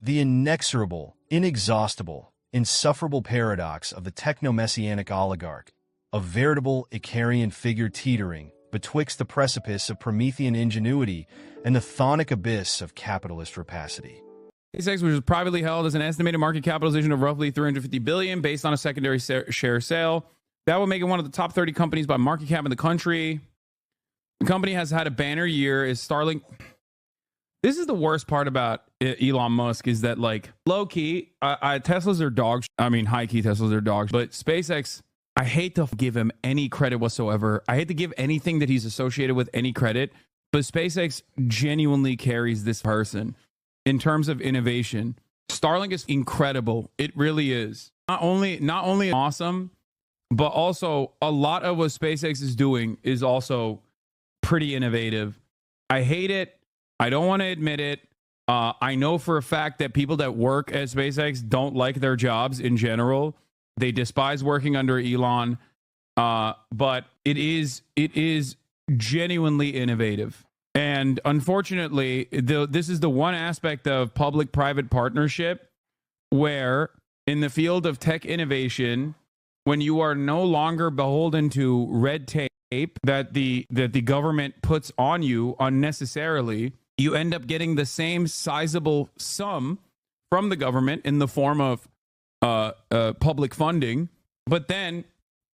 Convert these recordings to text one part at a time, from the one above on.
The inexorable, inexhaustible, insufferable paradox of the techno-messianic oligarch, a veritable Icarian figure teetering betwixt the precipice of Promethean ingenuity and the chthonic abyss of capitalist rapacity. SpaceX, which is privately held, has an estimated market capitalization of roughly $350 billion based on a secondary share sale. That would make it one of the top 30 companies by market cap in the country. The company has had a banner year. Is Starlink. This is the worst part about Elon Musk is that, like, low key, Teslas are dogs. I mean, high key Teslas are dogs. But SpaceX, I hate to give him any credit whatsoever. I hate to give anything that he's associated with any credit. But SpaceX genuinely carries this person in terms of innovation. Starlink is incredible. It really is. Not only awesome, but also a lot of what SpaceX is doing is also pretty innovative. I hate it. I don't want to admit it. I know for a fact that people that work at SpaceX don't like their jobs in general. They despise working under Elon. But it is genuinely innovative. And unfortunately, this is the one aspect of public-private partnership where in the field of tech innovation, when you are no longer beholden to red tape that the government puts on you unnecessarily, you end up getting the same sizable sum from the government in the form of public funding, but then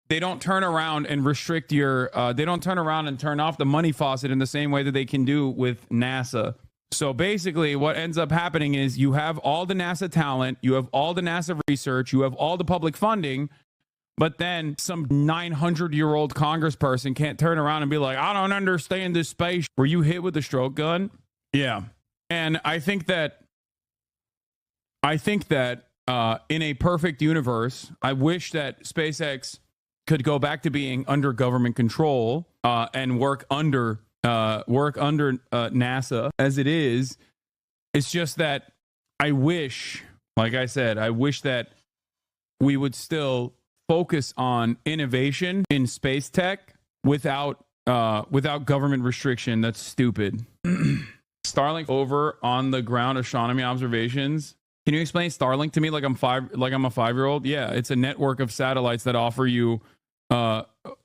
they don't turn around and restrict your, they don't turn around and turn off the money faucet in the same way that they can do with NASA. So basically what ends up happening is you have all the NASA talent, you have all the NASA research, you have all the public funding, but then some 900-year-old congressperson can't turn around and be like, I don't understand this space. Were you hit with a stroke gun? Yeah. And I think that in a perfect universe, I wish that SpaceX could go back to being under government control and work under NASA as it is. It's just that I wish, like I said, I wish that we would still focus on innovation in space tech without government restriction. That's stupid. Starlink over on the ground astronomy observations. Can you explain Starlink to me like I'm a 5-year-old? Yeah, it's a network of satellites that offer you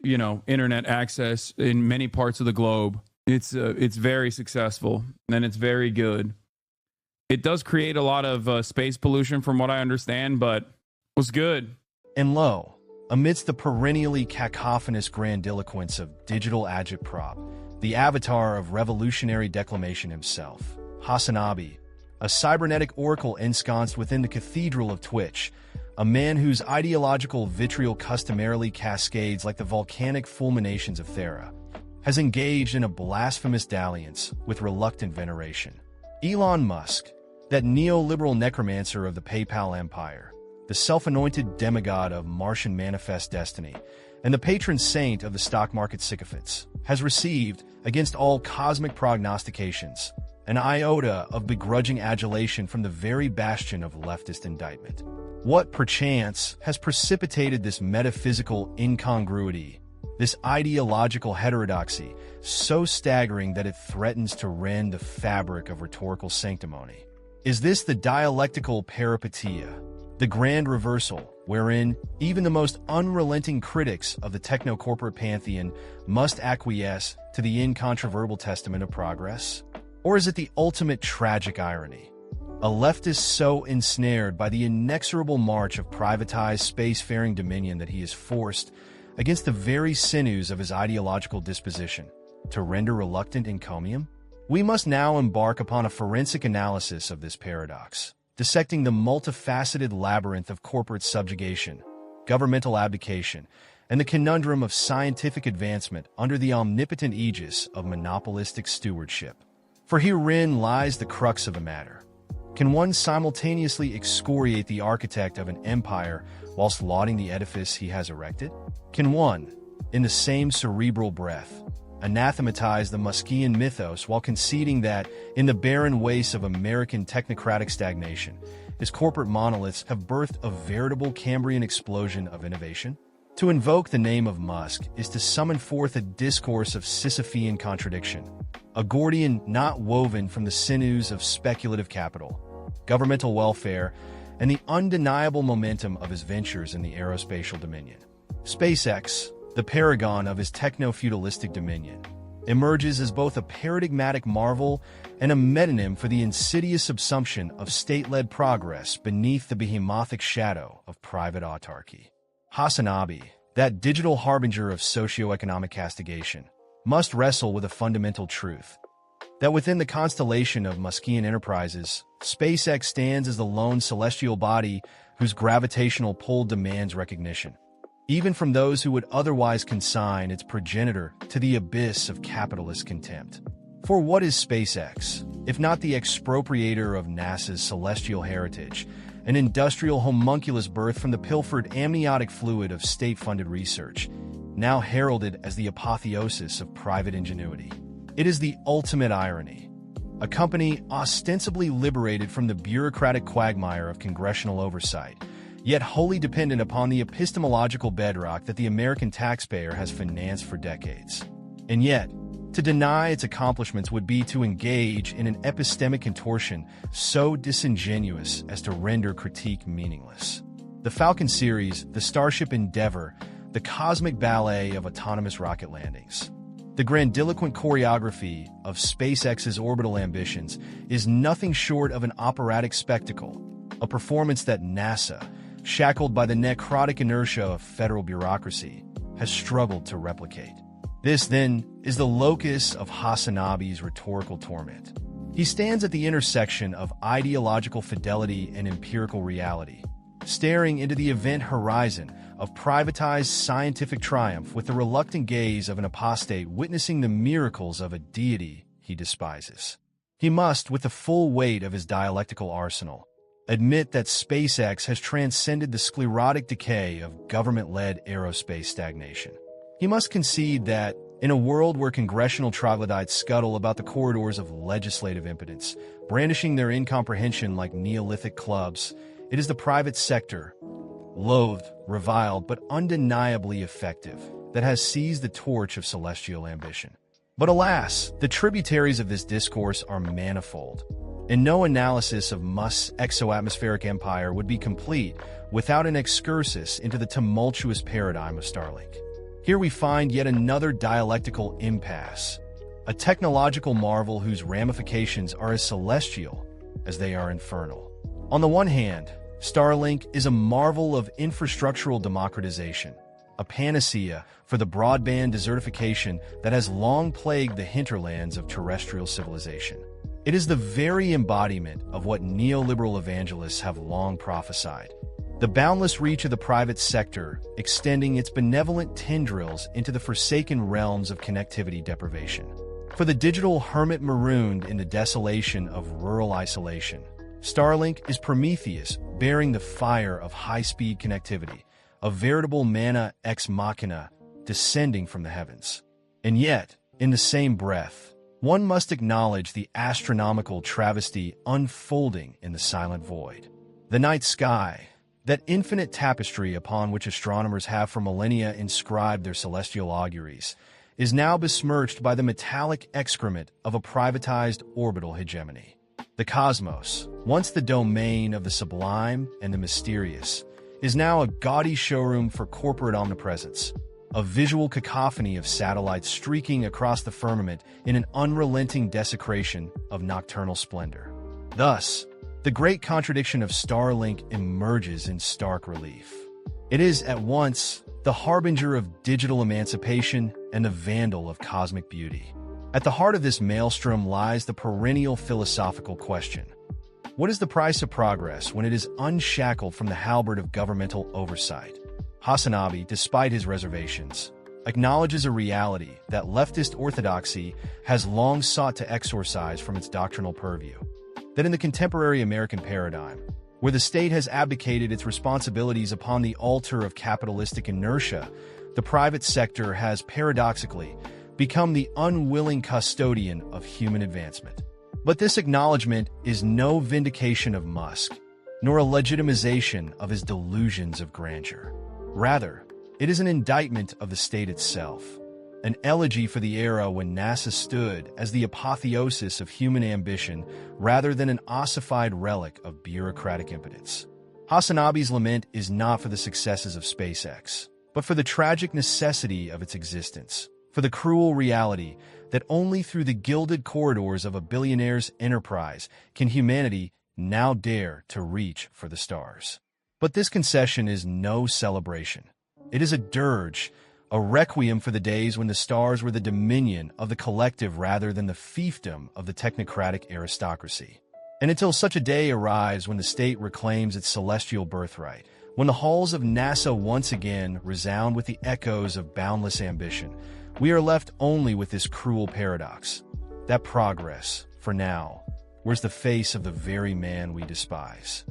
internet access in many parts of the globe. It's very successful and it's very good. It does create a lot of space pollution from what I understand, but it was good. And lo, amidst the perennially cacophonous grandiloquence of digital agitprop, the avatar of revolutionary declamation himself, Hasanabi, a cybernetic oracle ensconced within the cathedral of Twitch, a man whose ideological vitriol customarily cascades like the volcanic fulminations of Thera, has engaged in a blasphemous dalliance with reluctant veneration. Elon Musk, that neoliberal necromancer of the PayPal empire, the self-anointed demigod of Martian manifest destiny, and the patron saint of the stock market sycophants, has received, against all cosmic prognostications, an iota of begrudging adulation from the very bastion of leftist indictment. What, perchance, has precipitated this metaphysical incongruity, this ideological heterodoxy, so staggering that it threatens to rend the fabric of rhetorical sanctimony? Is this the dialectical peripeteia, the grand reversal, wherein even the most unrelenting critics of the techno-corporate pantheon must acquiesce to the incontrovertible testament of progress? Or is it the ultimate tragic irony? A leftist so ensnared by the inexorable march of privatized spacefaring dominion that he is forced, against the very sinews of his ideological disposition, to render reluctant encomium? We must now embark upon a forensic analysis of this paradox, dissecting the multifaceted labyrinth of corporate subjugation, governmental abdication, and the conundrum of scientific advancement under the omnipotent aegis of monopolistic stewardship. For herein lies the crux of the matter. Can one simultaneously excoriate the architect of an empire whilst lauding the edifice he has erected? Can one, in the same cerebral breath, anathematize the Muskian mythos while conceding that, in the barren wastes of American technocratic stagnation, his corporate monoliths have birthed a veritable Cambrian explosion of innovation? To invoke the name of Musk is to summon forth a discourse of Sisyphean contradiction, a Gordian knot woven from the sinews of speculative capital, governmental welfare, and the undeniable momentum of his ventures in the aerospatial dominion. SpaceX, the paragon of his techno-feudalistic dominion, emerges as both a paradigmatic marvel and a metonym for the insidious subsumption of state-led progress beneath the behemoths shadow of private autarky. Hasanabi, that digital harbinger of socio-economic castigation, must wrestle with a fundamental truth: that within the constellation of Muskian enterprises, SpaceX stands as the lone celestial body whose gravitational pull demands recognition, even from those who would otherwise consign its progenitor to the abyss of capitalist contempt. For what is SpaceX, if not the expropriator of NASA's celestial heritage, an industrial homunculus birthed from the pilfered amniotic fluid of state-funded research, now heralded as the apotheosis of private ingenuity? It is the ultimate irony. A company ostensibly liberated from the bureaucratic quagmire of congressional oversight, yet wholly dependent upon the epistemological bedrock that the American taxpayer has financed for decades. And yet, to deny its accomplishments would be to engage in an epistemic contortion so disingenuous as to render critique meaningless. The Falcon series, the Starship Endeavour, the cosmic ballet of autonomous rocket landings, the grandiloquent choreography of SpaceX's orbital ambitions is nothing short of an operatic spectacle, a performance that NASA, shackled by the necrotic inertia of federal bureaucracy, has struggled to replicate. This, then, is the locus of Hasanabi's rhetorical torment. He stands at the intersection of ideological fidelity and empirical reality, staring into the event horizon of privatized scientific triumph with the reluctant gaze of an apostate witnessing the miracles of a deity he despises. He must, with the full weight of his dialectical arsenal, admit that SpaceX has transcended the sclerotic decay of government-led aerospace stagnation. He must concede that, in a world where congressional troglodytes scuttle about the corridors of legislative impotence, brandishing their incomprehension like Neolithic clubs, it is the private sector, loathed, reviled, but undeniably effective, that has seized the torch of celestial ambition. But alas, the tributaries of this discourse are manifold, and no analysis of Musk's exoatmospheric empire would be complete without an excursus into the tumultuous paradigm of Starlink. Here we find yet another dialectical impasse, a technological marvel whose ramifications are as celestial as they are infernal. On the one hand, Starlink is a marvel of infrastructural democratization, a panacea for the broadband desertification that has long plagued the hinterlands of terrestrial civilization. It is the very embodiment of what neoliberal evangelists have long prophesied: the boundless reach of the private sector, extending its benevolent tendrils into the forsaken realms of connectivity deprivation. For the digital hermit marooned in the desolation of rural isolation, Starlink is Prometheus bearing the fire of high-speed connectivity, a veritable manna ex machina descending from the heavens. And yet, in the same breath, one must acknowledge the astronomical travesty unfolding in the silent void. The night sky, that infinite tapestry upon which astronomers have for millennia inscribed their celestial auguries, is now besmirched by the metallic excrement of a privatized orbital hegemony. The cosmos, once the domain of the sublime and the mysterious, is now a gaudy showroom for corporate omnipresence, a visual cacophony of satellites streaking across the firmament in an unrelenting desecration of nocturnal splendor. Thus, the great contradiction of Starlink emerges in stark relief. It is at once the harbinger of digital emancipation and the vandal of cosmic beauty. At the heart of this maelstrom lies the perennial philosophical question: what is the price of progress when it is unshackled from the halberd of governmental oversight? Hasanabi, despite his reservations, acknowledges a reality that leftist orthodoxy has long sought to exorcise from its doctrinal purview. That in the contemporary American paradigm, where the state has abdicated its responsibilities upon the altar of capitalistic inertia, the private sector has paradoxically become the unwilling custodian of human advancement. But this acknowledgement is no vindication of Musk, nor a legitimization of his delusions of grandeur. Rather, it is an indictment of the state itself. an elegy for the era when NASA stood as the apotheosis of human ambition rather than an ossified relic of bureaucratic impotence. Hasanabi's lament is not for the successes of SpaceX, but for the tragic necessity of its existence, for the cruel reality that only through the gilded corridors of a billionaire's enterprise can humanity now dare to reach for the stars. But this concession is no celebration. It is a dirge, a requiem for the days when the stars were the dominion of the collective rather than the fiefdom of the technocratic aristocracy. And until such a day arrives when the state reclaims its celestial birthright, when the halls of NASA once again resound with the echoes of boundless ambition, we are left only with this cruel paradox, that progress, for now, wears the face of the very man we despise.